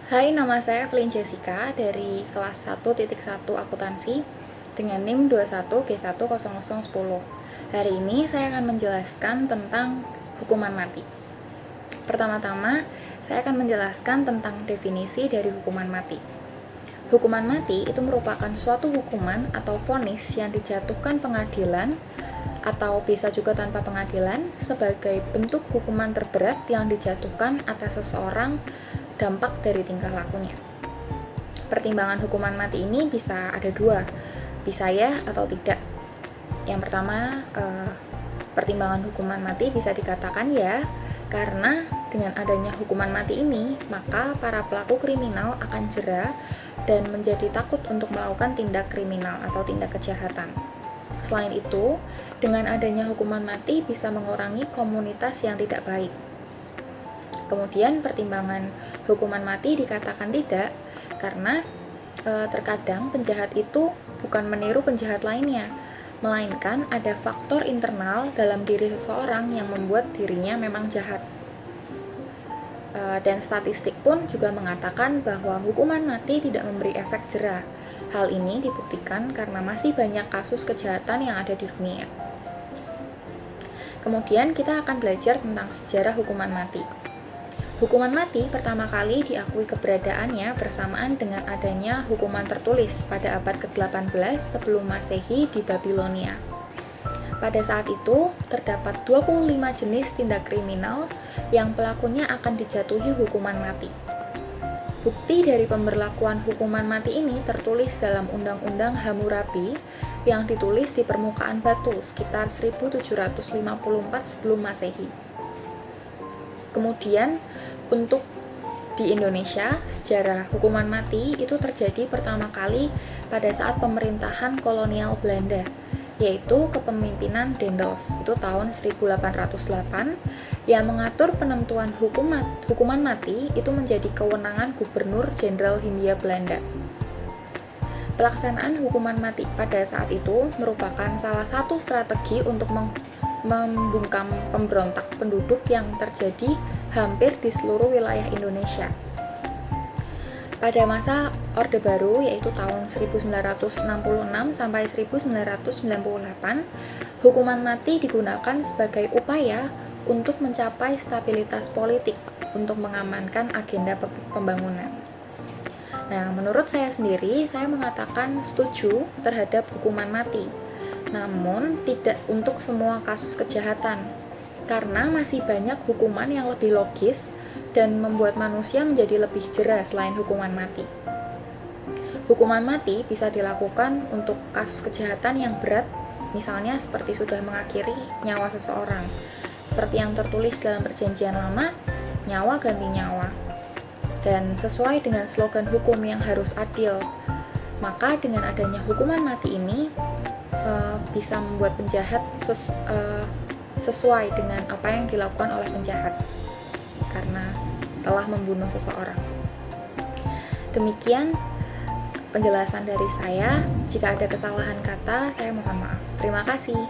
Hai, nama saya Evelyn Jessica dari kelas 1.1 akuntansi dengan NIM 21G10010. Hari ini saya akan menjelaskan tentang hukuman mati. Pertama-tama, saya akan menjelaskan tentang definisi dari hukuman mati. Hukuman mati itu merupakan suatu hukuman atau vonis yang dijatuhkan pengadilan atau bisa juga tanpa pengadilan sebagai bentuk hukuman terberat yang dijatuhkan atas seseorang dampak dari tingkah lakunya. Pertimbangan hukuman mati ini bisa ada dua, bisa ya atau tidak. Yang pertama, pertimbangan hukuman mati bisa dikatakan ya, karena dengan adanya hukuman mati ini, maka para pelaku kriminal akan jera dan menjadi takut untuk melakukan tindak kriminal atau tindak kejahatan. Selain itu, dengan adanya hukuman mati bisa mengurangi komunitas yang tidak baik. Kemudian pertimbangan hukuman mati dikatakan tidak karena terkadang penjahat itu bukan meniru penjahat lainnya, melainkan ada faktor internal dalam diri seseorang yang membuat dirinya memang jahat. Dan statistik pun juga mengatakan bahwa hukuman mati tidak memberi efek jera. Hal ini dibuktikan karena masih banyak kasus kejahatan yang ada di dunia. Kemudian kita akan belajar tentang sejarah hukuman mati. Hukuman mati pertama kali diakui keberadaannya bersamaan dengan adanya hukuman tertulis pada abad ke-18 sebelum Masehi di Babilonia. Pada saat itu, terdapat 25 jenis tindak kriminal yang pelakunya akan dijatuhi hukuman mati. Bukti dari pemberlakuan hukuman mati ini tertulis dalam Undang-Undang Hammurabi yang ditulis di permukaan batu sekitar 1754 sebelum Masehi. Kemudian untuk di Indonesia, sejarah hukuman mati itu terjadi pertama kali pada saat pemerintahan kolonial Belanda, yaitu kepemimpinan Daendels, itu tahun 1808, yang mengatur penentuan hukuman mati itu menjadi kewenangan Gubernur Jenderal Hindia Belanda. Pelaksanaan hukuman mati pada saat itu merupakan salah satu strategi untuk membungkam pemberontak penduduk yang terjadi hampir di seluruh wilayah Indonesia. Pada masa Orde Baru yaitu tahun 1966 sampai 1998, hukuman mati digunakan sebagai upaya untuk mencapai stabilitas politik untuk mengamankan agenda pembangunan. Nah, menurut saya sendiri, saya mengatakan setuju terhadap hukuman mati. Namun, tidak untuk semua kasus kejahatan, karena masih banyak hukuman yang lebih logis dan membuat manusia menjadi lebih jera selain hukuman mati. Hukuman mati bisa dilakukan untuk kasus kejahatan yang berat, misalnya seperti sudah mengakhiri nyawa seseorang, seperti yang tertulis dalam Perjanjian Lama, nyawa ganti nyawa. Dan sesuai dengan slogan hukum yang harus adil, maka dengan adanya hukuman mati ini bisa membuat penjahat sesuai dengan apa yang dilakukan oleh penjahat karena telah membunuh seseorang. Demikian penjelasan dari saya. Jika ada kesalahan kata, saya mohon maaf. Terima kasih.